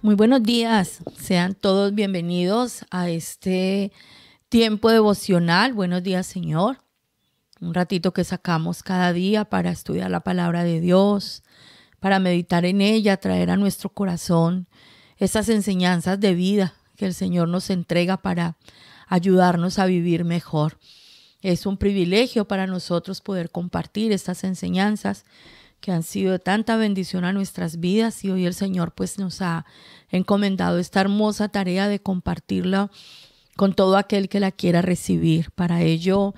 Muy buenos días, sean todos bienvenidos a este tiempo devocional. Buenos días, Señor. Un ratito que sacamos cada día para estudiar la palabra de Dios, para meditar en ella, traer a nuestro corazón esas enseñanzas de vida que el Señor nos entrega para ayudarnos a vivir mejor. Es un privilegio para nosotros poder compartir estas enseñanzas que han sido de tanta bendición a nuestras vidas, y hoy el Señor pues nos ha encomendado esta hermosa tarea de compartirla con todo aquel que la quiera recibir. Para ello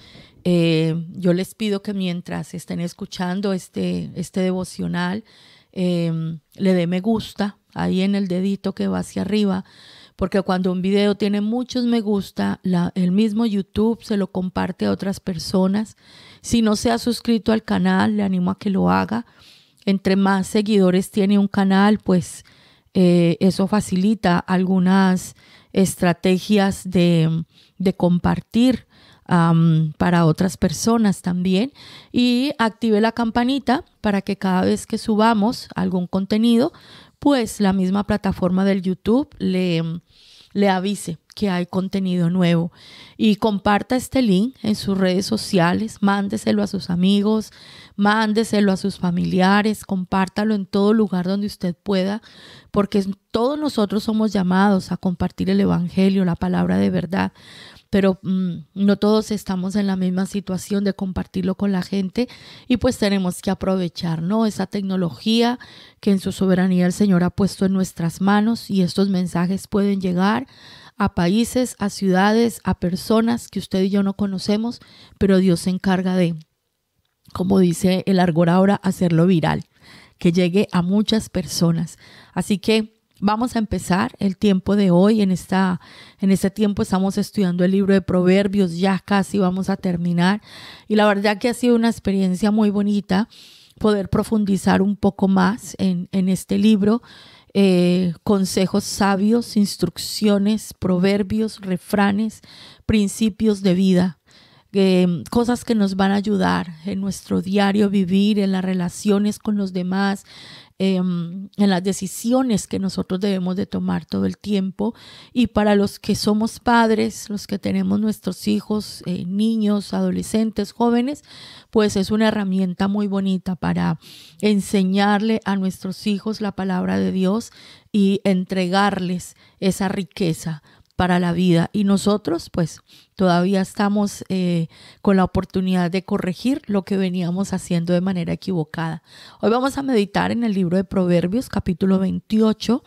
yo les pido que mientras estén escuchando este devocional le dé me gusta ahí en el dedito que va hacia arriba, porque cuando un video tiene muchos me gusta, el mismo YouTube se lo comparte a otras personas. Si no se ha suscrito al canal, le animo a que lo haga. Entre más seguidores tiene un canal, pues eso facilita algunas estrategias de compartir para otras personas también. Y active la campanita para que cada vez que subamos algún contenido, pues la misma plataforma del YouTube le avise que hay contenido nuevo. Y comparta este link en sus redes sociales, mándeselo a sus amigos, mándeselo a sus familiares, compártalo en todo lugar donde usted pueda, porque todos nosotros somos llamados a compartir el evangelio, la palabra de verdad. Pero no todos estamos en la misma situación de compartirlo con la gente, y pues tenemos que aprovechar, ¿no?, esa tecnología que en su soberanía el Señor ha puesto en nuestras manos, y estos mensajes pueden llegar a países, a ciudades, a personas que usted y yo no conocemos, pero Dios se encarga de, como dice el argot ahora, hacerlo viral, que llegue a muchas personas. Así que vamos a empezar el tiempo de hoy. En este tiempo estamos estudiando el libro de Proverbios, ya casi vamos a terminar. Y la verdad que ha sido una experiencia muy bonita poder profundizar un poco más en este libro. Consejos sabios, instrucciones, proverbios, refranes, principios de vida. Cosas que nos van a ayudar en nuestro diario vivir, en las relaciones con los demás, en las decisiones que nosotros debemos de tomar todo el tiempo. Y para los que somos padres, los que tenemos nuestros hijos, niños, adolescentes, jóvenes, pues es una herramienta muy bonita para enseñarle a nuestros hijos la palabra de Dios y entregarles esa riqueza para la vida. Y nosotros pues todavía estamos con la oportunidad de corregir lo que veníamos haciendo de manera equivocada. Hoy vamos a meditar en el libro de Proverbios, capítulo 28,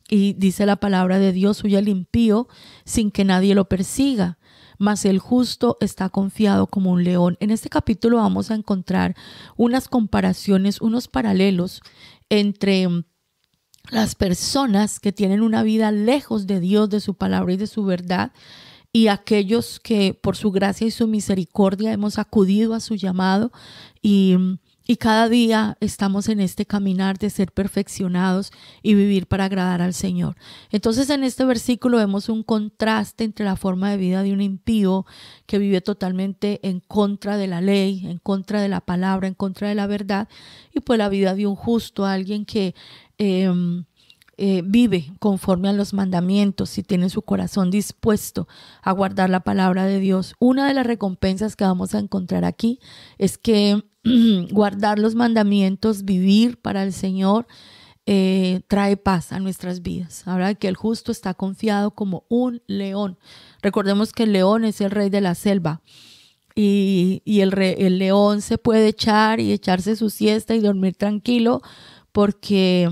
y dice la palabra de Dios: huye el impío sin que nadie lo persiga, mas el justo está confiado como un león. En este capítulo vamos a encontrar unas comparaciones, unos paralelos entre las personas que tienen una vida lejos de Dios, de su palabra y de su verdad, y aquellos que por su gracia y su misericordia hemos acudido a su llamado y cada día estamos en este caminar de ser perfeccionados y vivir para agradar al Señor. Entonces en este versículo vemos un contraste entre la forma de vida de un impío que vive totalmente en contra de la ley, en contra de la palabra, en contra de la verdad, y pues la vida de un justo, alguien que vive conforme a los mandamientos y tiene su corazón dispuesto a guardar la palabra de Dios. Una de las recompensas que vamos a encontrar aquí es que guardar los mandamientos, vivir para el Señor, trae paz a nuestras vidas. Ahora que el justo está confiado como un león. Recordemos que el león es el rey de la selva. Y el león se puede echarse su siesta y dormir tranquilo, porque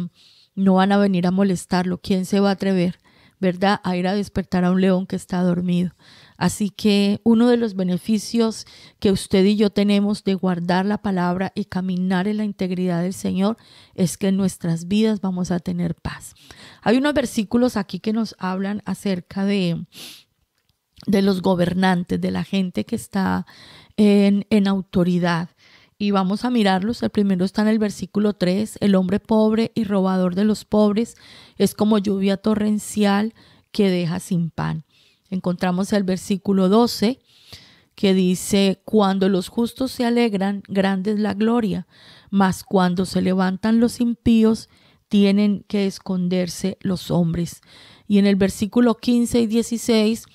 no van a venir a molestarlo. ¿Quién se va a atrever, verdad, a ir a despertar a un león que está dormido? Así que uno de los beneficios que usted y yo tenemos de guardar la palabra y caminar en la integridad del Señor es que en nuestras vidas vamos a tener paz. Hay unos versículos aquí que nos hablan acerca de los gobernantes, de la gente que está en autoridad. Y vamos a mirarlos. El primero está en el versículo 3. El hombre pobre y robador de los pobres es como lluvia torrencial que deja sin pan. Encontramos el versículo 12 que dice: cuando los justos se alegran, grande es la gloria, mas cuando se levantan los impíos, tienen que esconderse los hombres. Y en el versículo 15 y 16,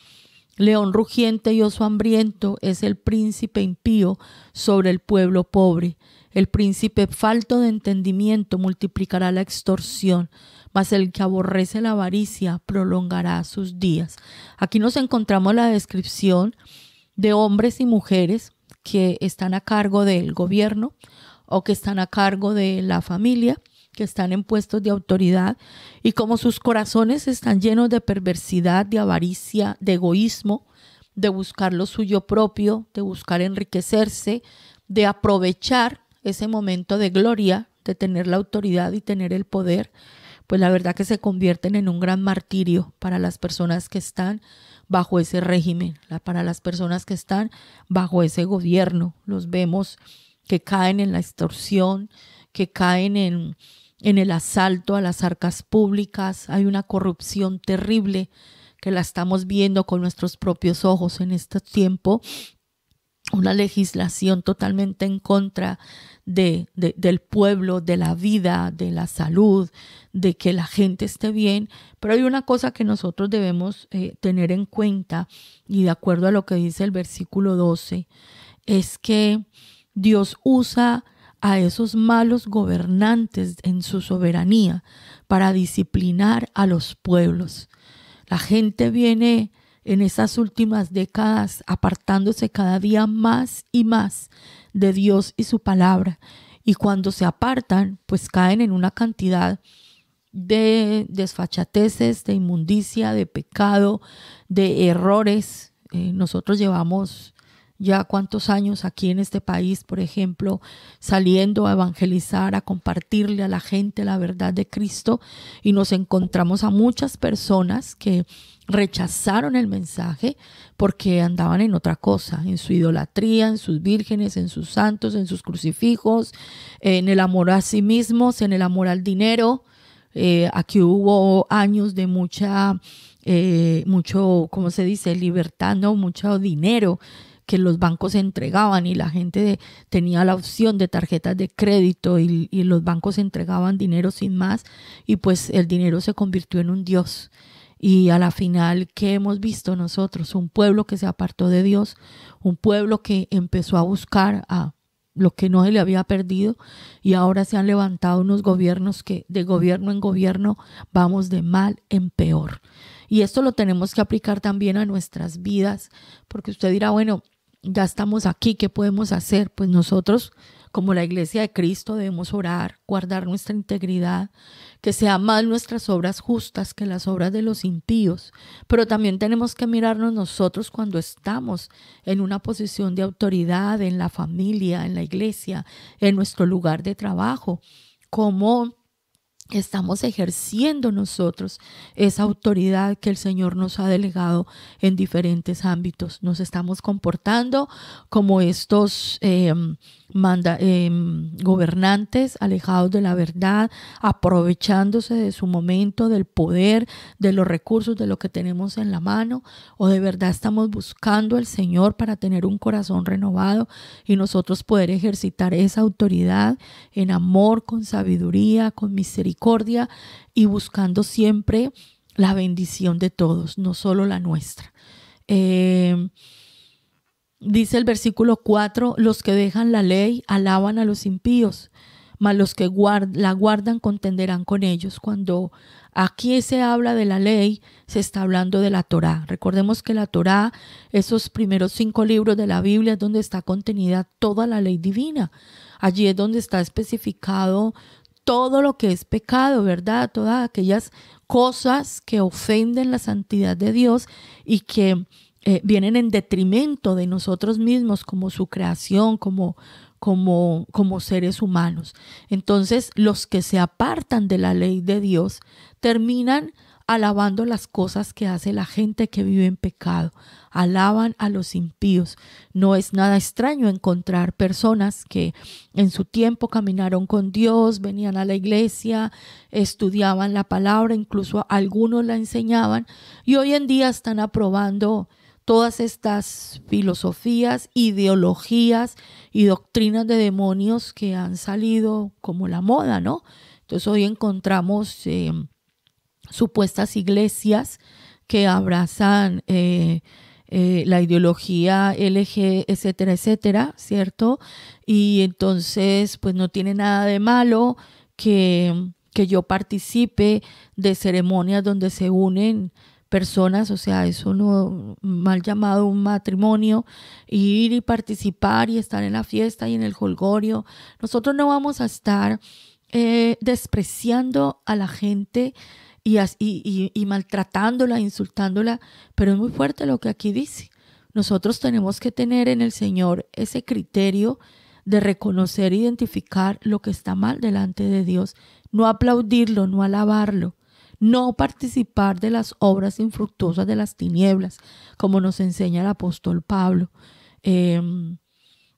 león rugiente y oso hambriento es el príncipe impío sobre el pueblo pobre. El príncipe falto de entendimiento multiplicará la extorsión, mas el que aborrece la avaricia prolongará sus días. Aquí nos encontramos la descripción de hombres y mujeres que están a cargo del gobierno o que están a cargo de la familia, que están en puestos de autoridad, y como sus corazones están llenos de perversidad, de avaricia, de egoísmo, de buscar lo suyo propio, de buscar enriquecerse, de aprovechar ese momento de gloria, de tener la autoridad y tener el poder, pues la verdad que se convierten en un gran martirio para las personas que están bajo ese régimen, para las personas que están bajo ese gobierno. Los vemos que caen en la extorsión, que caen en el asalto a las arcas públicas. Hay una corrupción terrible que la estamos viendo con nuestros propios ojos en este tiempo. Una legislación totalmente en contra del pueblo, de la vida, de la salud, de que la gente esté bien. Pero hay una cosa que nosotros debemos tener en cuenta, y de acuerdo a lo que dice el versículo 12, es que Dios usa a esos malos gobernantes en su soberanía para disciplinar a los pueblos. La gente viene en esas últimas décadas apartándose cada día más y más de Dios y su palabra. Y cuando se apartan, pues caen en una cantidad de desfachateces, de inmundicia, de pecado, de errores. Nosotros llevamos ya cuántos años aquí en este país, por ejemplo, saliendo a evangelizar, a compartirle a la gente la verdad de Cristo, y nos encontramos a muchas personas que rechazaron el mensaje porque andaban en otra cosa, en su idolatría, en sus vírgenes, en sus santos, en sus crucifijos, en el amor a sí mismos, en el amor al dinero. Aquí hubo años de mucho, ¿cómo se dice? Libertad, ¿no? Mucho dinero que los bancos entregaban, y la gente tenía la opción de tarjetas de crédito, y los bancos entregaban dinero sin más, y pues el dinero se convirtió en un dios. Y a la final, ¿qué hemos visto nosotros? Un pueblo que se apartó de Dios, un pueblo que empezó a buscar a lo que no se le había perdido, y ahora se han levantado unos gobiernos que de gobierno en gobierno vamos de mal en peor. Y esto lo tenemos que aplicar también a nuestras vidas, porque usted dirá, bueno, ya estamos aquí, ¿qué podemos hacer? Pues nosotros, como la Iglesia de Cristo, debemos orar, guardar nuestra integridad, que sean más nuestras obras justas que las obras de los impíos. Pero también tenemos que mirarnos nosotros cuando estamos en una posición de autoridad, en la familia, en la iglesia, en nuestro lugar de trabajo, cómo estamos ejerciendo nosotros esa autoridad que el Señor nos ha delegado en diferentes ámbitos. Nos estamos comportando como estos gobernantes alejados de la verdad, aprovechándose de su momento, del poder, de los recursos, de lo que tenemos en la mano, o de verdad estamos buscando al Señor para tener un corazón renovado y nosotros poder ejercitar esa autoridad en amor, con sabiduría, con misericordia, y buscando siempre la bendición de todos, no solo la nuestra. Dice el versículo 4, los que dejan la ley alaban a los impíos, mas los que la guardan contenderán con ellos. Cuando aquí se habla de la ley, se está hablando de la Torá. Recordemos que la Torá, esos primeros 5 libros de la Biblia, es donde está contenida toda la ley divina. Allí es donde está especificado todo lo que es pecado, ¿verdad? Todas aquellas cosas que ofenden la santidad de Dios y que vienen en detrimento de nosotros mismos como su creación, como seres humanos. Entonces, los que se apartan de la ley de Dios terminan alabando las cosas que hace la gente que vive en pecado. Alaban a los impíos. No es nada extraño encontrar personas que en su tiempo caminaron con Dios, venían a la iglesia, estudiaban la palabra, incluso algunos la enseñaban, y hoy en día están aprobando todas estas filosofías, ideologías y doctrinas de demonios que han salido como la moda, ¿no? Entonces hoy encontramos supuestas iglesias que abrazan la ideología LG, etcétera, etcétera, ¿cierto? Y entonces pues no tiene nada de malo que yo participe de ceremonias donde se unen personas, o sea, eso no, mal llamado un matrimonio, ir y participar y estar en la fiesta y en el jolgorio. Nosotros no vamos a estar despreciando a la gente y maltratándola, insultándola, pero es muy fuerte lo que aquí dice. Nosotros tenemos que tener en el Señor ese criterio de reconocer e identificar lo que está mal delante de Dios, no aplaudirlo, no alabarlo, no participar de las obras infructuosas de las tinieblas, como nos enseña el apóstol Pablo. En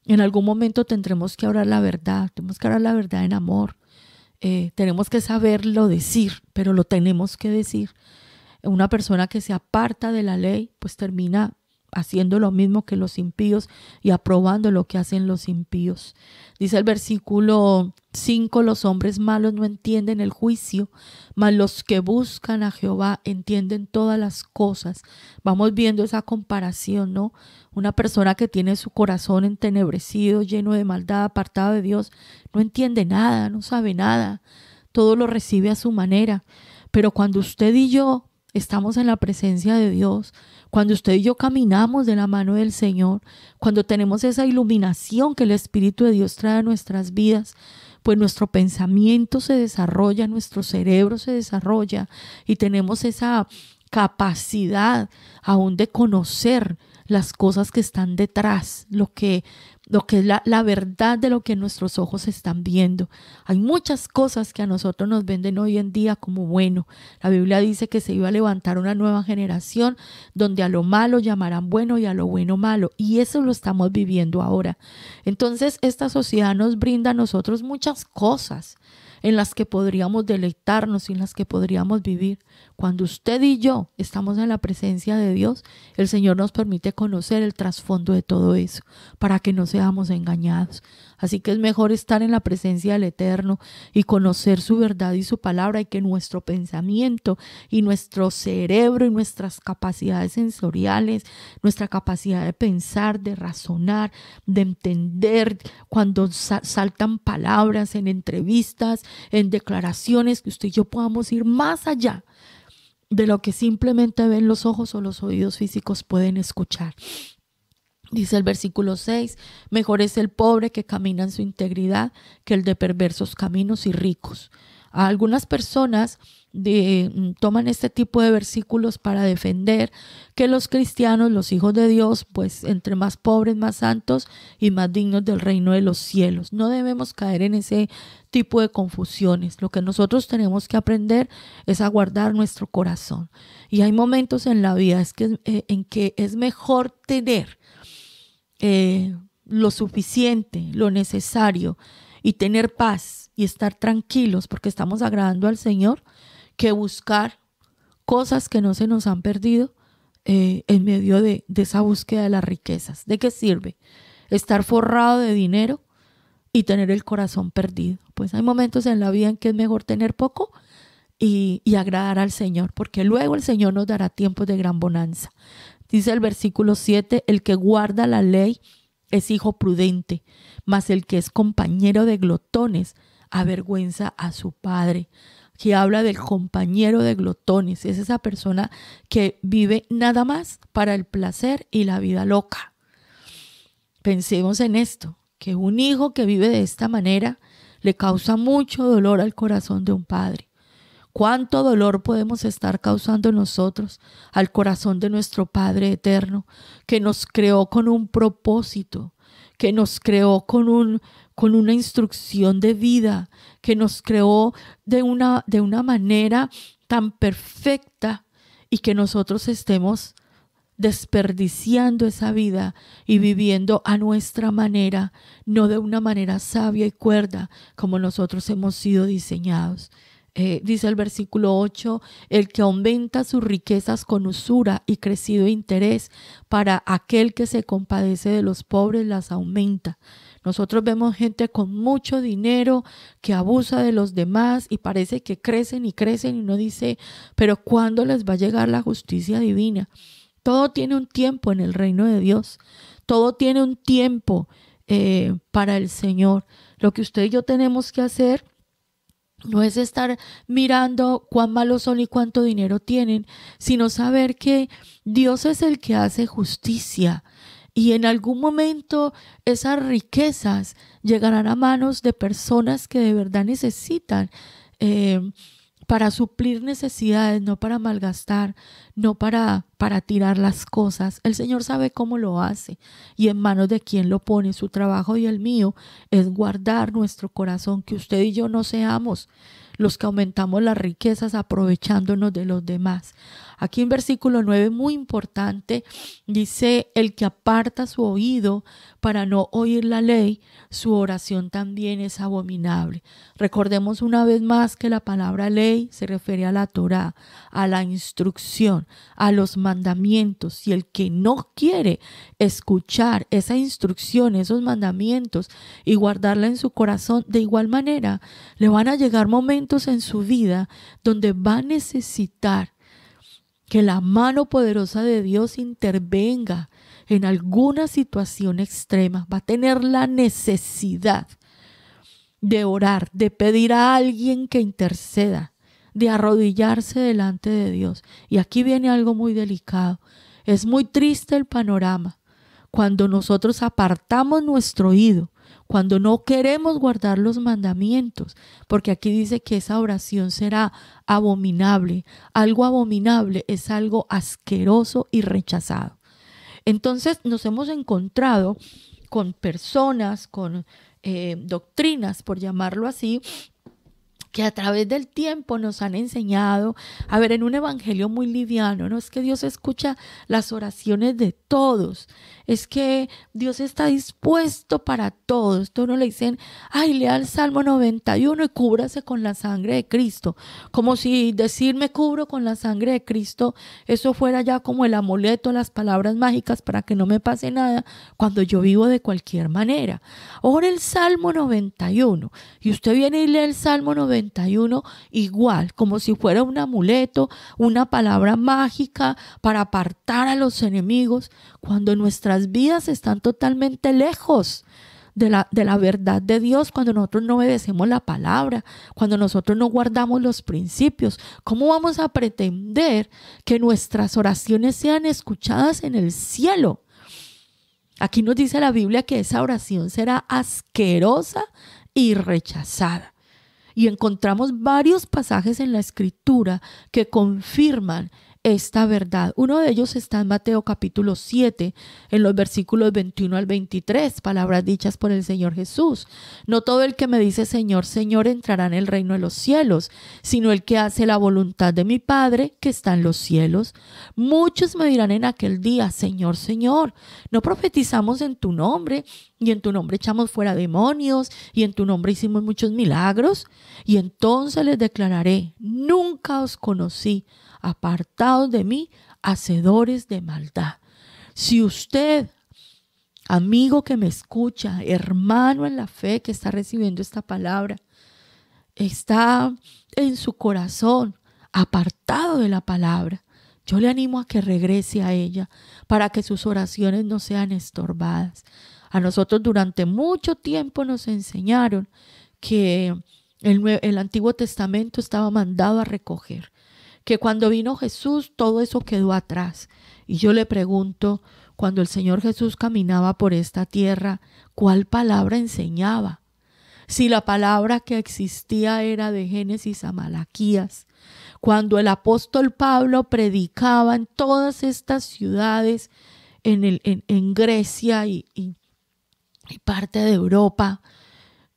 algún momento tendremos que hablar la verdad, tenemos que hablar la verdad en amor. Tenemos que saberlo decir, pero lo tenemos que decir. Una persona que se aparta de la ley, pues termina haciendo lo mismo que los impíos y aprobando lo que hacen los impíos. Dice el versículo 5, los hombres malos no entienden el juicio, mas los que buscan a Jehová entienden todas las cosas. Vamos viendo esa comparación, ¿no? Una persona que tiene su corazón entenebrecido, lleno de maldad, apartado de Dios, no entiende nada, no sabe nada, todo lo recibe a su manera. Pero cuando usted y yo estamos en la presencia de Dios, cuando usted y yo caminamos de la mano del Señor, cuando tenemos esa iluminación que el Espíritu de Dios trae a nuestras vidas, pues nuestro pensamiento se desarrolla, nuestro cerebro se desarrolla y tenemos esa capacidad aún de conocer las cosas que están detrás, lo que es la verdad de lo que nuestros ojos están viendo. Hay muchas cosas que a nosotros nos venden hoy en día como bueno. La Biblia dice que se iba a levantar una nueva generación donde a lo malo llamarán bueno y a lo bueno malo. Y eso lo estamos viviendo ahora. Entonces esta sociedad nos brinda a nosotros muchas cosas en las que podríamos deleitarnos y en las que podríamos vivir. Cuando usted y yo estamos en la presencia de Dios, el Señor nos permite conocer el trasfondo de todo eso para que no seamos engañados. Así que es mejor estar en la presencia del Eterno y conocer su verdad y su palabra, y que nuestro pensamiento y nuestro cerebro y nuestras capacidades sensoriales, nuestra capacidad de pensar, de razonar, de entender, cuando saltan palabras en entrevistas, en declaraciones, que usted y yo podamos ir más allá de lo que simplemente ven los ojos o los oídos físicos pueden escuchar. Dice el versículo 6, mejor es el pobre que camina en su integridad que el de perversos caminos y ricos. A algunas personas toman este tipo de versículos para defender que los cristianos, los hijos de Dios, pues entre más pobres, más santos y más dignos del reino de los cielos. No debemos caer en ese tipo de confusiones. Lo que nosotros tenemos que aprender es a guardar nuestro corazón. Y hay momentos en la vida en que es mejor tener lo suficiente, lo necesario, y tener paz y estar tranquilos porque estamos agradando al Señor, que buscar cosas que no se nos han perdido en medio de esa búsqueda de las riquezas. ¿De qué sirve estar forrado de dinero y tener el corazón perdido? Pues hay momentos en la vida en que es mejor tener poco y agradar al Señor, porque luego el Señor nos dará tiempos de gran bonanza. Dice el versículo 7, el que guarda la ley es hijo prudente, mas el que es compañero de glotones avergüenza a su padre. Aquí habla del compañero de glotones, es esa persona que vive nada más para el placer y la vida loca. Pensemos en esto, que un hijo que vive de esta manera le causa mucho dolor al corazón de un padre. ¿Cuánto dolor podemos estar causando nosotros al corazón de nuestro Padre eterno, que nos creó con un propósito, que nos creó con una instrucción de vida, que nos creó de una manera tan perfecta, y que nosotros estemos desperdiciando esa vida y viviendo a nuestra manera, no de una manera sabia y cuerda como nosotros hemos sido diseñados? Dice el versículo 8, el que aumenta sus riquezas con usura y crecido interés, para aquel que se compadece de los pobres las aumenta. Nosotros vemos gente con mucho dinero que abusa de los demás y parece que crecen y crecen y uno dice, pero ¿cuándo les va a llegar la justicia divina? Todo tiene un tiempo en el reino de Dios. Todo tiene un tiempo para el Señor. Lo que usted y yo tenemos que hacer no es estar mirando cuán malos son y cuánto dinero tienen, sino saber que Dios es el que hace justicia. Y en algún momento esas riquezas llegarán a manos de personas que de verdad necesitan para suplir necesidades, no para malgastar, no para tirar las cosas. El Señor sabe cómo lo hace y en manos de quién lo pone. Su trabajo y el mío es guardar nuestro corazón, que usted y yo no seamos los que aumentamos las riquezas aprovechándonos de los demás. Aquí en versículo 9, muy importante, dice: el que aparta su oído para no oír la ley, su oración también es abominable. Recordemos una vez más que la palabra ley se refiere a la Torá, a la instrucción, a los mandamientos, y el que no quiere escuchar esa instrucción, esos mandamientos y guardarla en su corazón, de igual manera le van a llegar momentos en su vida donde va a necesitar que la mano poderosa de Dios intervenga en alguna situación extrema. Va a tener la necesidad de orar, de pedir a alguien que interceda, de arrodillarse delante de Dios. Y aquí viene algo muy delicado. Es muy triste el panorama cuando nosotros apartamos nuestro oído, cuando no queremos guardar los mandamientos, porque aquí dice que esa oración será abominable. Algo abominable es algo asqueroso y rechazado. Entonces nos hemos encontrado con personas, con doctrinas, por llamarlo así, que a través del tiempo nos han enseñado, a ver, en un evangelio muy liviano, no es que Dios escucha las oraciones de todos, es que Dios está dispuesto para todos. Todos no le dicen, ay, lea el Salmo 91 y cúbrase con la sangre de Cristo, como si decir me cubro con la sangre de Cristo, eso fuera ya como el amuleto, las palabras mágicas para que no me pase nada cuando yo vivo de cualquier manera. Ora el Salmo 91 y usted viene y lee el Salmo 91 igual, como si fuera un amuleto, una palabra mágica para apartar a los enemigos, cuando nuestras vidas están totalmente lejos de la verdad de Dios, cuando nosotros no obedecemos la palabra, cuando nosotros no guardamos los principios. ¿Cómo vamos a pretender que nuestras oraciones sean escuchadas en el cielo? Aquí nos dice la Biblia que esa oración será asquerosa y rechazada. Y encontramos varios pasajes en la Escritura que confirman esta verdad. Uno de ellos está en Mateo capítulo 7, en los versículos 21 al 23, palabras dichas por el Señor Jesús. No todo el que me dice Señor, Señor entrará en el reino de los cielos, sino el que hace la voluntad de mi Padre que está en los cielos. Muchos me dirán en aquel día, Señor, Señor, ¿no profetizamos en tu nombre? Y en tu nombre echamos fuera demonios, y en tu nombre hicimos muchos milagros. Y entonces les declararé, nunca os conocí, apartados de mí, hacedores de maldad. Si usted, amigo que me escucha, hermano en la fe que está recibiendo esta palabra, está en su corazón apartado de la palabra, yo le animo a que regrese a ella para que sus oraciones no sean estorbadas. A nosotros durante mucho tiempo nos enseñaron que el Antiguo Testamento estaba mandado a recoger, que cuando vino Jesús todo eso quedó atrás. Y yo le pregunto, cuando el Señor Jesús caminaba por esta tierra, ¿cuál palabra enseñaba? Si la palabra que existía era de Génesis a Malaquías. Cuando el apóstol Pablo predicaba en todas estas ciudades, en Grecia y parte de Europa,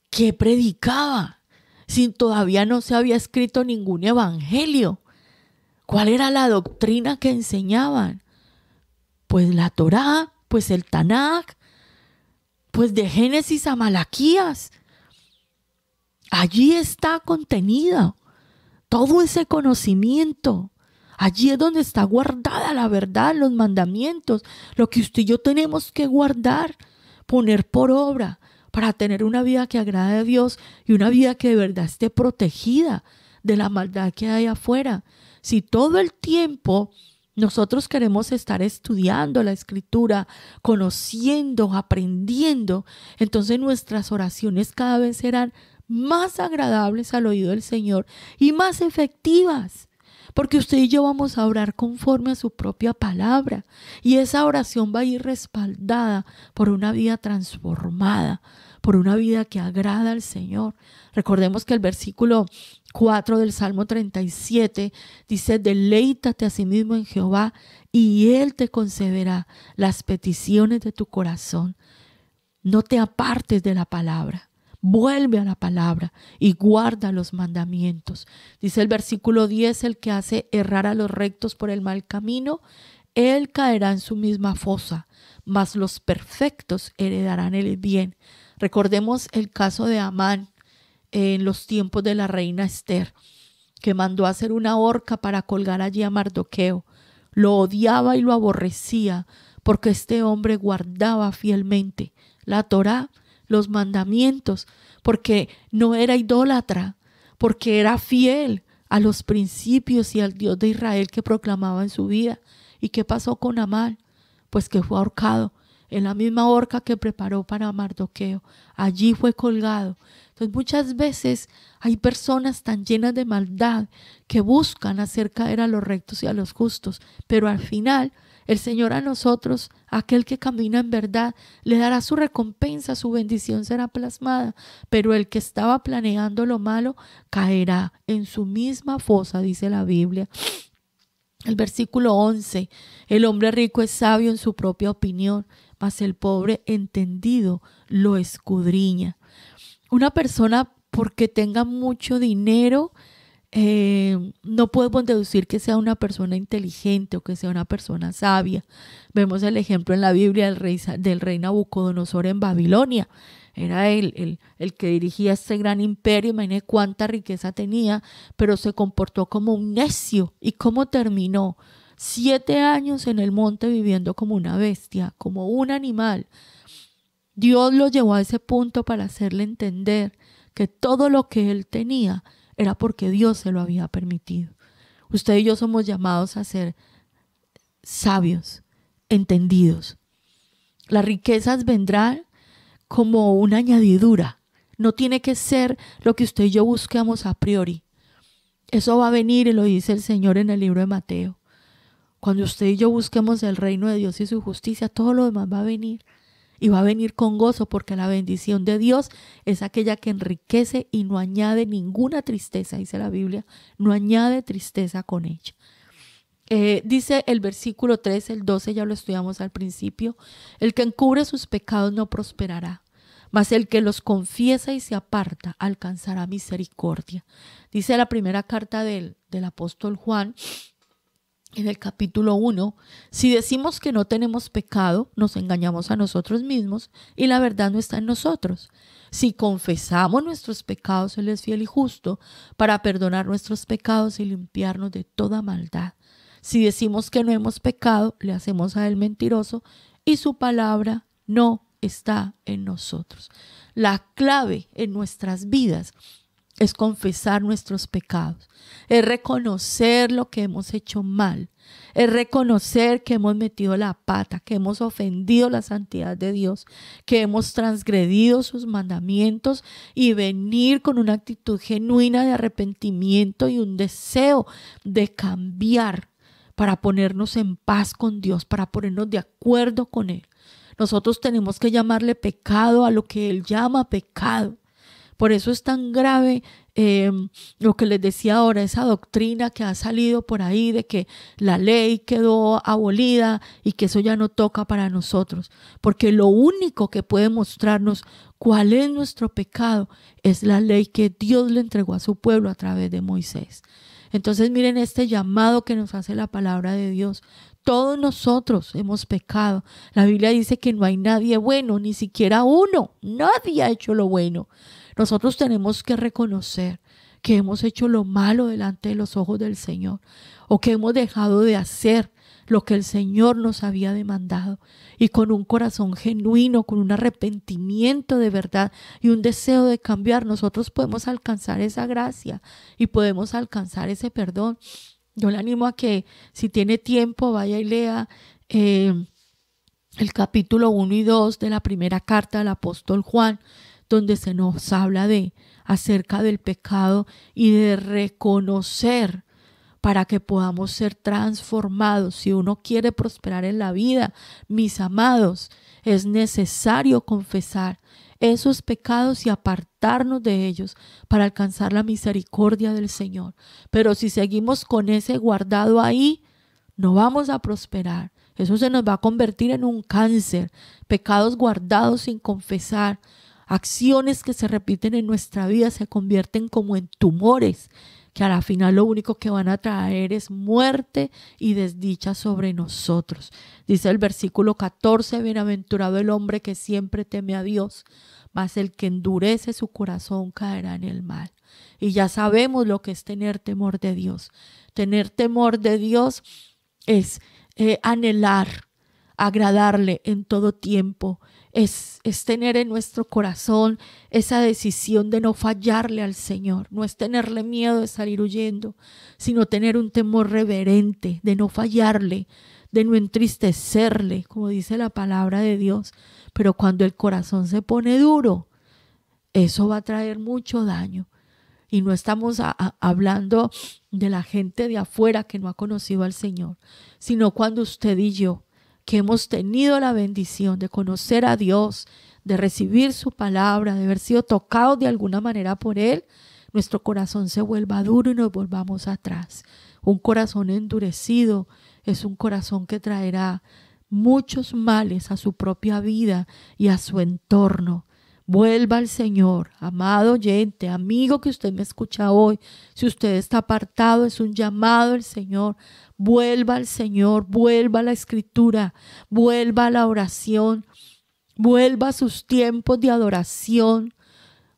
¿qué predicaba? Si todavía no se había escrito ningún evangelio. ¿Cuál era la doctrina que enseñaban? Pues la Torá, pues el Tanaj, pues de Génesis a Malaquías. Allí está contenido todo ese conocimiento. Allí es donde está guardada la verdad, los mandamientos, lo que usted y yo tenemos que guardar, poner por obra, para tener una vida que agrade a Dios y una vida que de verdad esté protegida de la maldad que hay afuera. Si todo el tiempo nosotros queremos estar estudiando la Escritura, conociendo, aprendiendo, entonces nuestras oraciones cada vez serán más agradables al oído del Señor y más efectivas. Porque usted y yo vamos a orar conforme a su propia palabra. Y esa oración va a ir respaldada por una vida transformada, por una vida que agrada al Señor. Recordemos que el versículo 4 del Salmo 37 dice: deleítate a sí mismo en Jehová y Él te concederá las peticiones de tu corazón. No te apartes de la palabra. Vuelve a la palabra y guarda los mandamientos. Dice el versículo 10, el que hace errar a los rectos por el mal camino, él caerá en su misma fosa, mas los perfectos heredarán el bien. Recordemos el caso de Amán en los tiempos de la reina Esther, que mandó a hacer una horca para colgar allí a Mardoqueo. Lo odiaba y lo aborrecía porque este hombre guardaba fielmente la Torá, los mandamientos, porque no era idólatra, porque era fiel a los principios y al Dios de Israel que proclamaba en su vida. ¿Y qué pasó con Amán? Pues que fue ahorcado en la misma horca que preparó para Mardoqueo. Allí fue colgado. Entonces muchas veces hay personas tan llenas de maldad que buscan hacer caer a los rectos y a los justos, pero al final el Señor a nosotros, aquel que camina en verdad, le dará su recompensa, su bendición será plasmada, pero el que estaba planeando lo malo caerá en su misma fosa, dice la Biblia. El versículo 11, el hombre rico es sabio en su propia opinión, mas el pobre entendido lo escudriña. Una persona, porque tenga mucho dinero, no podemos deducir que sea una persona inteligente o que sea una persona sabia. Vemos el ejemplo en la Biblia del rey Nabucodonosor en Babilonia. Era el que dirigía este gran imperio. Imagínense cuánta riqueza tenía, pero se comportó como un necio. ¿Y cómo terminó? 7 años en el monte viviendo como una bestia, como un animal. Dios lo llevó a ese punto para hacerle entender que todo lo que él tenía era porque Dios se lo había permitido. Usted y yo somos llamados a ser sabios, entendidos. Las riquezas vendrán como una añadidura. No tiene que ser lo que usted y yo buscamos a priori. Eso va a venir y lo dice el Señor en el libro de Mateo. Cuando usted y yo busquemos el reino de Dios y su justicia, todo lo demás va a venir. Y va a venir con gozo, porque la bendición de Dios es aquella que enriquece y no añade ninguna tristeza, dice la Biblia, no añade tristeza con ella. Dice el versículo 13, el 12, ya lo estudiamos al principio: el que encubre sus pecados no prosperará, mas el que los confiesa y se aparta alcanzará misericordia. Dice la primera carta del apóstol Juan, en el capítulo 1, si decimos que no tenemos pecado, nos engañamos a nosotros mismos y la verdad no está en nosotros. Si confesamos nuestros pecados, Él es fiel y justo para perdonar nuestros pecados y limpiarnos de toda maldad. Si decimos que no hemos pecado, le hacemos a Él mentiroso y su palabra no está en nosotros. La clave en nuestras vidas es confesar nuestros pecados, es reconocer lo que hemos hecho mal, es reconocer que hemos metido la pata, que hemos ofendido la santidad de Dios, que hemos transgredido sus mandamientos y venir con una actitud genuina de arrepentimiento y un deseo de cambiar para ponernos en paz con Dios, para ponernos de acuerdo con Él. Nosotros tenemos que llamarle pecado a lo que Él llama pecado. Por eso es tan grave lo que les decía ahora, esa doctrina que ha salido por ahí de que la ley quedó abolida y que eso ya no toca para nosotros. Porque lo único que puede mostrarnos cuál es nuestro pecado es la ley que Dios le entregó a su pueblo a través de Moisés. Entonces miren este llamado que nos hace la palabra de Dios. Todos nosotros hemos pecado. La Biblia dice que no hay nadie bueno, ni siquiera uno. Nadie ha hecho lo bueno. Nosotros tenemos que reconocer que hemos hecho lo malo delante de los ojos del Señor, o que hemos dejado de hacer lo que el Señor nos había demandado. Y con un corazón genuino, con un arrepentimiento de verdad y un deseo de cambiar, nosotros podemos alcanzar esa gracia y podemos alcanzar ese perdón. Yo le animo a que, si tiene tiempo, vaya y lea el capítulo 1 y 2 de la primera carta del apóstol Juan, donde se nos habla acerca del pecado y de reconocer para que podamos ser transformados. Si uno quiere prosperar en la vida, mis amados, es necesario confesar esos pecados y apartarnos de ellos para alcanzar la misericordia del Señor. Pero si seguimos con ese guardado ahí, no vamos a prosperar. Eso se nos va a convertir en un cáncer. Pecados guardados sin confesar, acciones que se repiten en nuestra vida se convierten como en tumores, que a la final lo único que van a traer es muerte y desdicha sobre nosotros. Dice el versículo 14, bienaventurado el hombre que siempre teme a Dios, mas el que endurece su corazón caerá en el mal. Y ya sabemos lo que es tener temor de Dios. Tener temor de Dios es anhelar, agradarle en todo tiempo. Es tener en nuestro corazón esa decisión de no fallarle al Señor. No es tenerle miedo de salir huyendo, sino tener un temor reverente de no fallarle, de no entristecerle, como dice la palabra de Dios. Pero cuando el corazón se pone duro, eso va a traer mucho daño. Y no estamos hablando de la gente de afuera que no ha conocido al Señor, sino cuando usted y yo, que hemos tenido la bendición de conocer a Dios, de recibir su palabra, de haber sido tocados de alguna manera por Él, nuestro corazón se vuelva duro y nos volvamos atrás. Un corazón endurecido es un corazón que traerá muchos males a su propia vida y a su entorno. Vuelva al Señor, amado oyente, amigo que usted me escucha hoy. Si usted está apartado, es un llamado al Señor. Vuelva al Señor, vuelva a la Escritura, vuelva a la oración, vuelva a sus tiempos de adoración.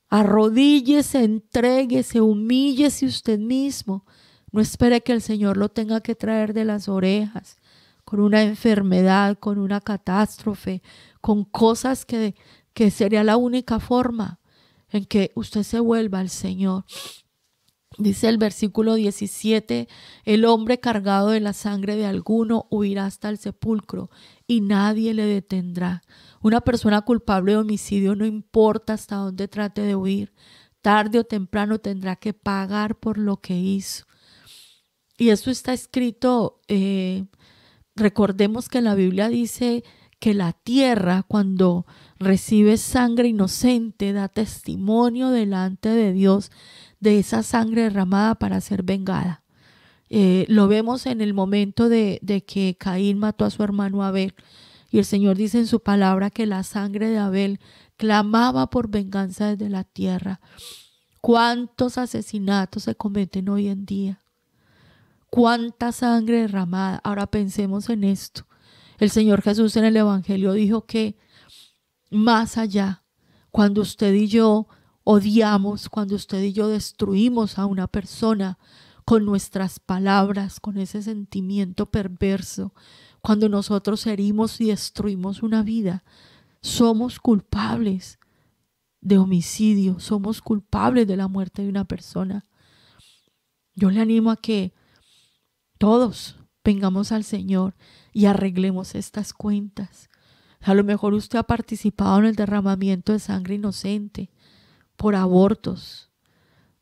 Arrodíllese, entréguese, humíllese usted mismo. No espere que el Señor lo tenga que traer de las orejas, con una enfermedad, con una catástrofe, con cosas que sería la única forma en que usted se vuelva al Señor. Dice el versículo 17, el hombre cargado de la sangre de alguno huirá hasta el sepulcro y nadie le detendrá. Una persona culpable de homicidio, no importa hasta dónde trate de huir, tarde o temprano tendrá que pagar por lo que hizo. Y eso está escrito, recordemos que la Biblia dice que la tierra, cuando recibe sangre inocente, da testimonio delante de Dios de esa sangre derramada para ser vengada. Lo vemos en el momento de que Caín mató a su hermano Abel, y el Señor dice en su palabra que la sangre de Abel clamaba por venganza desde la tierra. ¿Cuántos asesinatos se cometen hoy en día? ¿Cuánta sangre derramada? Ahora pensemos en esto. El Señor Jesús en el Evangelio dijo que más allá, cuando usted y yo odiamos, cuando usted y yo destruimos a una persona con nuestras palabras, con ese sentimiento perverso, cuando nosotros herimos y destruimos una vida, somos culpables de homicidio, somos culpables de la muerte de una persona. Yo le animo a que todos vengamos al Señor y arreglemos estas cuentas. A lo mejor usted ha participado en el derramamiento de sangre inocente por abortos,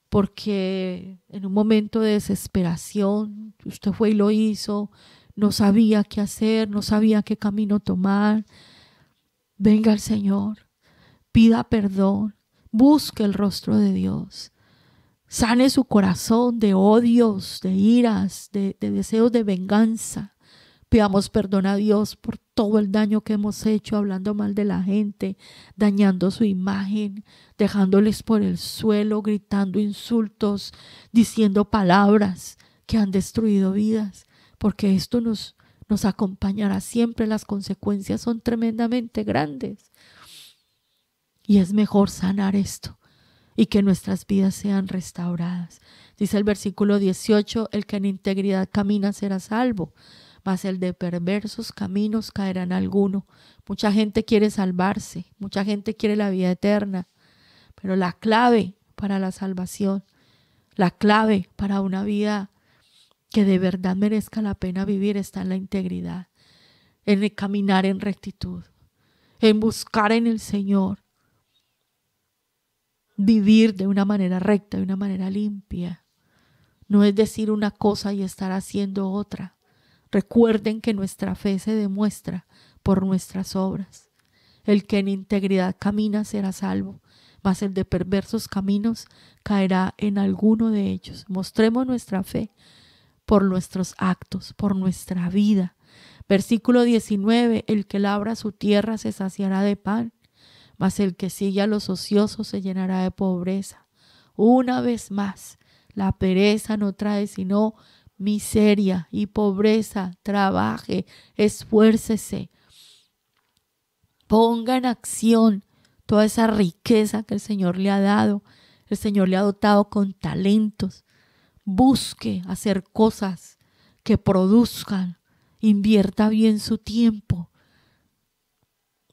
porque en un momento de desesperación usted fue y lo hizo, no sabía qué hacer, no sabía qué camino tomar. Venga al Señor, pida perdón, busque el rostro de Dios. Sane su corazón de odios, de iras, de deseos de venganza. Pidamos perdón a Dios por todo el daño que hemos hecho, hablando mal de la gente, dañando su imagen, dejándoles por el suelo, gritando insultos, diciendo palabras que han destruido vidas, porque esto nos acompañará siempre. Las consecuencias son tremendamente grandes. Y es mejor sanar esto y que nuestras vidas sean restauradas. Dice el versículo 18, el que en integridad camina será salvo, mas el de perversos caminos caerá en alguno. Mucha gente quiere salvarse, mucha gente quiere la vida eterna, pero la clave para la salvación, la clave para una vida que de verdad merezca la pena vivir está en la integridad, en el caminar en rectitud, en buscar en el Señor, vivir de una manera recta, de una manera limpia. No es decir una cosa y estar haciendo otra. Recuerden que nuestra fe se demuestra por nuestras obras. El que en integridad camina será salvo, mas el de perversos caminos caerá en alguno de ellos. Mostremos nuestra fe por nuestros actos, por nuestra vida. Versículo 19, el que labra su tierra se saciará de pan, mas el que sigue a los ociosos se llenará de pobreza. Una vez más, la pereza no trae sino miseria y pobreza. Trabaje, esfuércese, ponga en acción toda esa riqueza que el Señor le ha dado. El Señor le ha dotado con talentos. Busque hacer cosas que produzcan. Invierta bien su tiempo.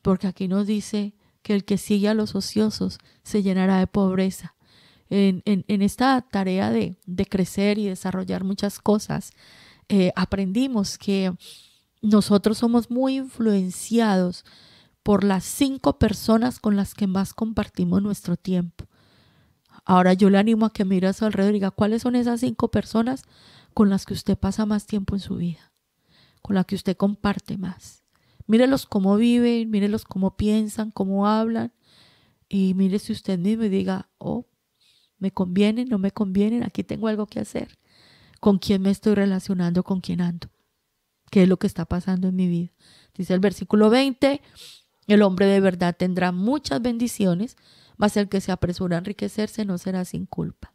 Porque aquí nos dice que el que sigue a los ociosos se llenará de pobreza. En esta tarea de crecer y desarrollar muchas cosas, aprendimos que nosotros somos muy influenciados por las 5 personas con las que más compartimos nuestro tiempo. Ahora yo le animo a que mire a su alrededor y diga, ¿cuáles son esas 5 personas con las que usted pasa más tiempo en su vida? Con las que usted comparte más. Mírelos cómo viven, mírelos cómo piensan, cómo hablan, y mírese usted mismo y diga, oh, ¿me convienen? ¿No me convienen? Aquí tengo algo que hacer. ¿Con quién me estoy relacionando? ¿Con quién ando? ¿Qué es lo que está pasando en mi vida? Dice el versículo 20, el hombre de verdad tendrá muchas bendiciones, mas el que se apresura a enriquecerse no será sin culpa.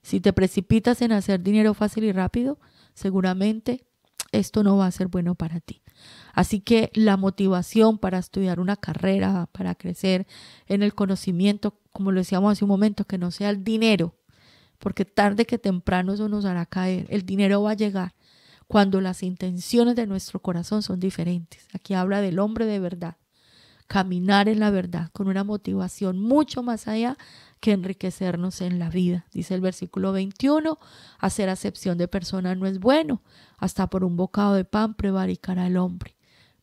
Si te precipitas en hacer dinero fácil y rápido, seguramente esto no va a ser bueno para ti. Así que la motivación para estudiar una carrera, para crecer en el conocimiento, como lo decíamos hace un momento, que no sea el dinero, porque tarde que temprano eso nos hará caer. El dinero va a llegar cuando las intenciones de nuestro corazón son diferentes. Aquí habla del hombre de verdad. Caminar en la verdad con una motivación mucho más allá que enriquecernos en la vida. Dice el versículo 21, hacer acepción de personas no es bueno, hasta por un bocado de pan prevaricará el hombre.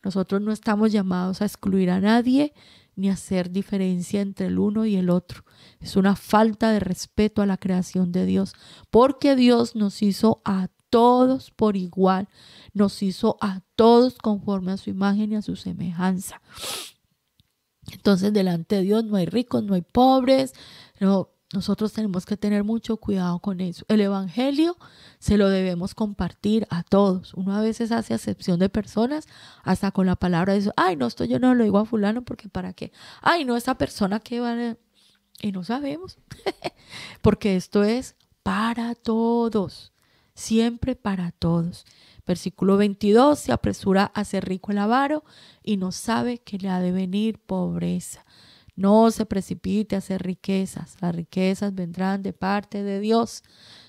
Nosotros no estamos llamados a excluir a nadie ni a hacer diferencia entre el uno y el otro. Es una falta de respeto a la creación de Dios, porque Dios nos hizo a todos por igual, nos hizo a todos conforme a su imagen y a su semejanza. Entonces delante de Dios no hay ricos, no hay pobres, no, nosotros tenemos que tener mucho cuidado con eso. El evangelio se lo debemos compartir a todos. Uno a veces hace acepción de personas hasta con la palabra de eso. Ay, no, esto yo no lo digo a fulano porque ¿para qué? Ay, no, esa persona que va a... Y no sabemos, porque esto es para todos, siempre para todos. Versículo 22, se apresura a ser rico el avaro y no sabe que le ha de venir pobreza. No se precipite a hacer riquezas. Las riquezas vendrán de parte de Dios.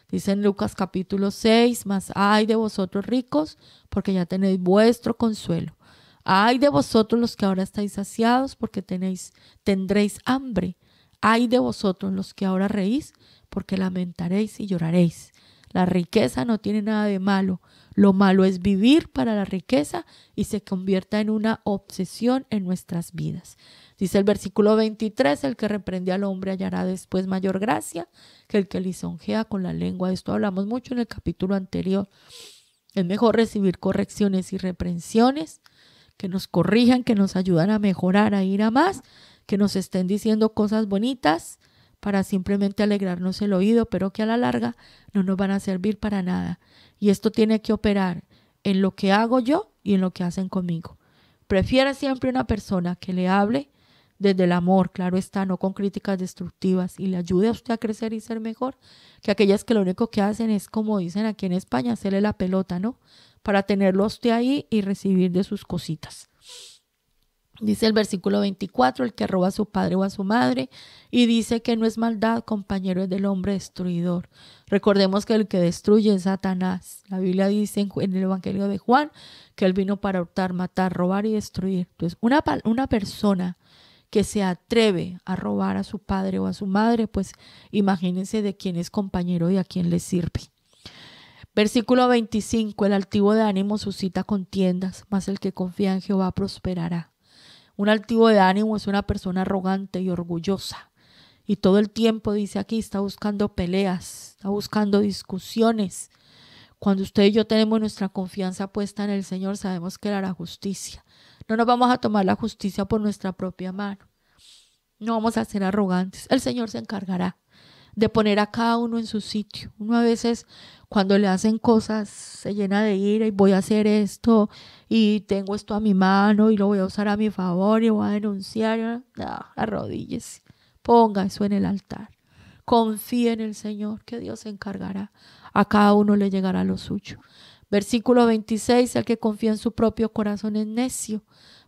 Dice en Lucas capítulo 6, mas ay de vosotros ricos, porque ya tenéis vuestro consuelo. Ay de vosotros los que ahora estáis saciados, porque tendréis hambre. Ay de vosotros los que ahora reís, porque lamentaréis y lloraréis. La riqueza no tiene nada de malo. Lo malo es vivir para la riqueza y se convierta en una obsesión en nuestras vidas. Dice el versículo 23, el que reprende al hombre hallará después mayor gracia que el que lisonjea con la lengua. De esto hablamos mucho en el capítulo anterior. Es mejor recibir correcciones y reprensiones que nos corrijan, que nos ayudan a mejorar, a ir a más, que nos estén diciendo cosas bonitas para simplemente alegrarnos el oído, pero que a la larga no nos van a servir para nada. Y esto tiene que operar en lo que hago yo y en lo que hacen conmigo. Prefiera siempre una persona que le hable desde el amor, claro está, no con críticas destructivas, y le ayude a usted a crecer y ser mejor, que aquellas que lo único que hacen es, como dicen aquí en España, hacerle la pelota, ¿no? Para tenerlo a usted ahí y recibir de sus cositas. Dice el versículo 24, el que roba a su padre o a su madre, y dice que no es maldad, compañero es del hombre destruidor. Recordemos que el que destruye es Satanás. La Biblia dice en el Evangelio de Juan que él vino para hurtar, matar, robar y destruir. Entonces, una persona que se atreve a robar a su padre o a su madre, pues imagínense de quién es compañero y a quién le sirve. Versículo 25, el altivo de ánimo suscita contiendas, mas el que confía en Jehová prosperará. Un altivo de ánimo es una persona arrogante y orgullosa. Y todo el tiempo, dice aquí, está buscando peleas, está buscando discusiones. Cuando usted y yo tenemos nuestra confianza puesta en el Señor, sabemos que Él hará justicia. No nos vamos a tomar la justicia por nuestra propia mano. No vamos a ser arrogantes. El Señor se encargará de poner a cada uno en su sitio. Uno a veces cuando le hacen cosas se llena de ira y voy a hacer esto y tengo esto a mi mano y lo voy a usar a mi favor y voy a denunciar. No, arrodíllese, ponga eso en el altar. Confíe en el Señor, que Dios se encargará. A cada uno le llegará lo suyo. Versículo 26, el que confía en su propio corazón es necio,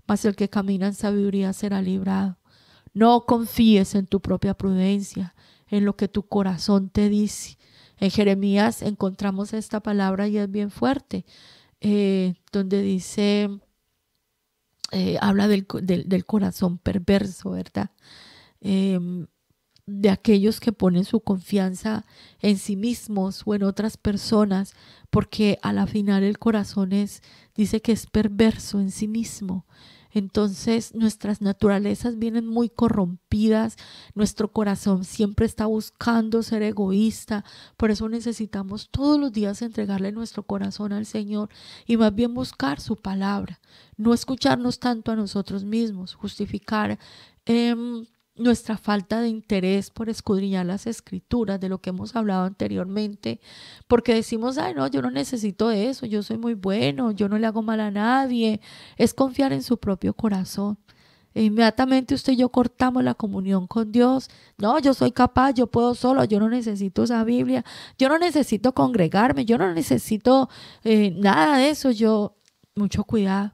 mas el que camina en sabiduría será librado. No confíes en tu propia prudencia, en lo que tu corazón te dice. En Jeremías encontramos esta palabra y es bien fuerte, donde dice, habla del corazón perverso, ¿verdad? De aquellos que ponen su confianza en sí mismos o en otras personas, porque a la final el corazón dice que es perverso en sí mismo. Entonces nuestras naturalezas vienen muy corrompidas, nuestro corazón siempre está buscando ser egoísta, por eso necesitamos todos los días entregarle nuestro corazón al Señor y más bien buscar su palabra, no escucharnos tanto a nosotros mismos, justificar nuestra falta de interés por escudriñar las escrituras, de lo que hemos hablado anteriormente, porque decimos, ay no, yo no necesito eso, yo soy muy bueno, yo no le hago mal a nadie. Es confiar en su propio corazón. E inmediatamente usted y yo cortamos la comunión con Dios. No, yo soy capaz, yo puedo solo, yo no necesito esa Biblia, yo no necesito congregarme, yo no necesito nada de eso. Mucho cuidado.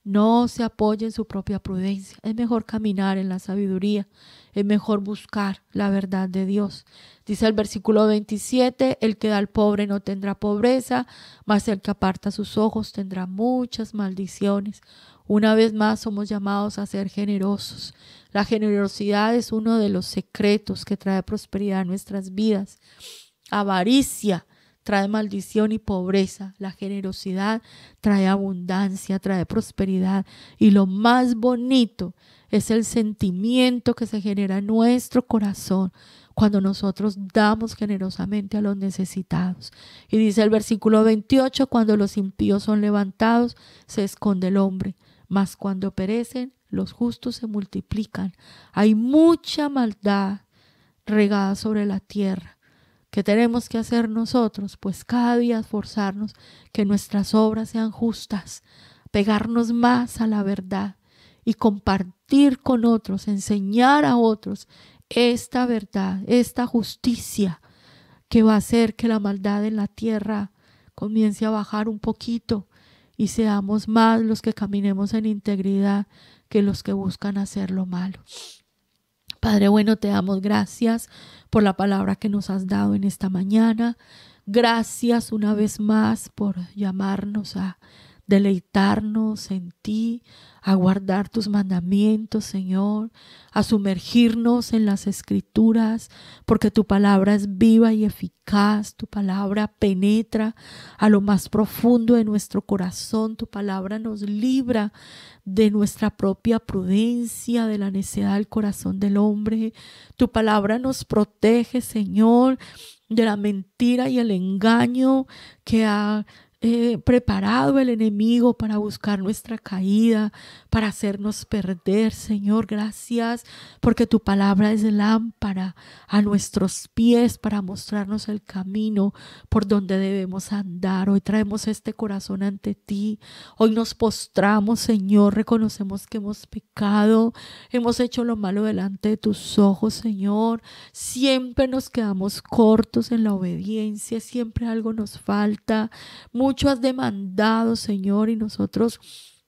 No se apoye en su propia prudencia. Es mejor caminar en la sabiduría. Es mejor buscar la verdad de Dios. Dice el versículo 27, el que da al pobre no tendrá pobreza, mas el que aparta sus ojos tendrá muchas maldiciones. Una vez más somos llamados a ser generosos. La generosidad es uno de los secretos que trae prosperidad a nuestras vidas. Avaricia trae maldición y pobreza. La generosidad trae abundancia, trae prosperidad. Y lo más bonito es el sentimiento que se genera en nuestro corazón cuando nosotros damos generosamente a los necesitados. Y dice el versículo 28, cuando los impíos son levantados, se esconde el hombre, mas cuando perecen, los justos se multiplican. Hay mucha maldad regada sobre la tierra. ¿Qué tenemos que hacer nosotros? Pues cada día esforzarnos que nuestras obras sean justas, pegarnos más a la verdad y compartir con otros, enseñar a otros esta verdad, esta justicia que va a hacer que la maldad en la tierra comience a bajar un poquito y seamos más los que caminemos en integridad que los que buscan hacer lo malo. Padre bueno, te damos gracias por la palabra que nos has dado en esta mañana. Gracias una vez más por llamarnos a deleitarnos en ti, a guardar tus mandamientos, Señor, a sumergirnos en las escrituras, porque tu palabra es viva y eficaz, tu palabra penetra a lo más profundo de nuestro corazón, tu palabra nos libra de nuestra propia prudencia, de la necedad del corazón del hombre, tu palabra nos protege, Señor, de la mentira y el engaño que ha preparado el enemigo para buscar nuestra caída, para hacernos perder. Señor, gracias porque tu palabra es lámpara a nuestros pies para mostrarnos el camino por donde debemos andar. Hoy traemos este corazón ante ti. Hoy nos postramos, Señor, reconocemos que hemos pecado, hemos hecho lo malo delante de tus ojos, Señor. Siempre nos quedamos cortos en la obediencia, siempre algo nos falta. Mucho has demandado, Señor, y nosotros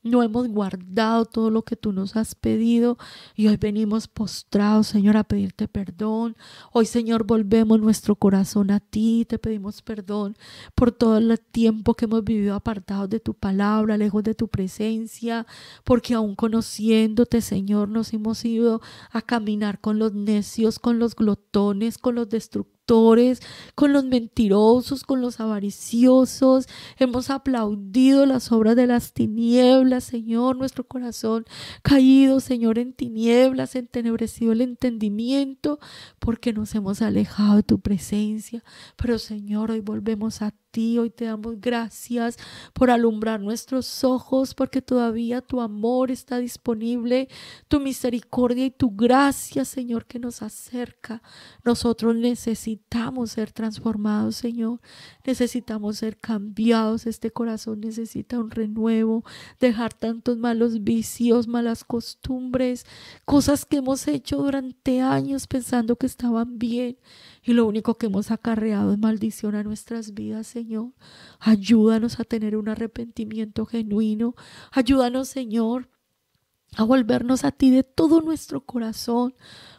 No hemos guardado todo lo que tú nos has pedido y hoy venimos postrados, Señor, a pedirte perdón. Hoy, Señor, volvemos nuestro corazón a ti. Te pedimos perdón por todo el tiempo que hemos vivido apartados de tu palabra, lejos de tu presencia, porque aún conociéndote, Señor, nos hemos ido a caminar con los necios, con los glotones, con los destructores, con los mentirosos, con los avariciosos. Hemos aplaudido las obras de las tinieblas, Señor, nuestro corazón caído, Señor, en tinieblas, entenebrecido el entendimiento, porque nos hemos alejado de tu presencia. Pero, Señor, hoy volvemos a ti, hoy te damos gracias por alumbrar nuestros ojos, porque todavía tu amor está disponible, tu misericordia y tu gracia, Señor, que nos acerca. Nosotros necesitamos ser transformados, Señor. Necesitamos ser cambiados. Este corazón necesita un renuevo, dejar tantos malos vicios, malas costumbres, cosas que hemos hecho durante años pensando que estaban bien y lo único que hemos acarreado es maldición a nuestras vidas, Señor. Ayúdanos a tener un arrepentimiento genuino. Ayúdanos, Señor, a volvernos a ti de todo nuestro corazón,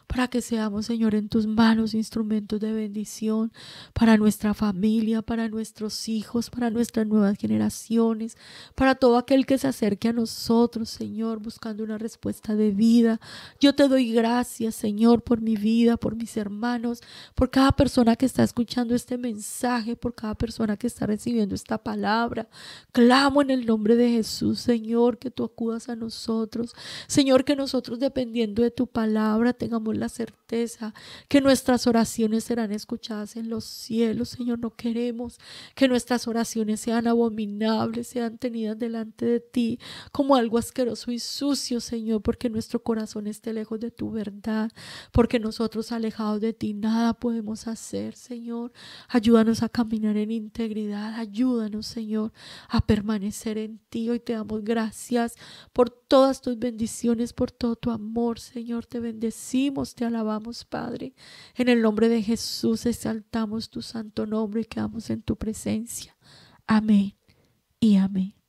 para que seamos, Señor, en tus manos instrumentos de bendición para nuestra familia, para nuestros hijos, para nuestras nuevas generaciones, para todo aquel que se acerque a nosotros, Señor, buscando una respuesta de vida. Yo te doy gracias, Señor, por mi vida, por mis hermanos, por cada persona que está escuchando este mensaje, por cada persona que está recibiendo esta palabra. Clamo en el nombre de Jesús, Señor, que tú acudas a nosotros. Señor, que nosotros, dependiendo de tu palabra, tengamos la certeza que nuestras oraciones serán escuchadas en los cielos. Señor, no queremos que nuestras oraciones sean abominables, sean tenidas delante de ti como algo asqueroso y sucio, Señor, porque nuestro corazón esté lejos de tu verdad, porque nosotros, alejados de ti, nada podemos hacer, Señor. Ayúdanos a caminar en integridad, ayúdanos, Señor, a permanecer en ti. Hoy te damos gracias por todas tus bendiciones, por todo tu amor, Señor. Te bendecimos, te alabamos, Padre. En el nombre de Jesús exaltamos tu santo nombre y quedamos en tu presencia. Amén y amén.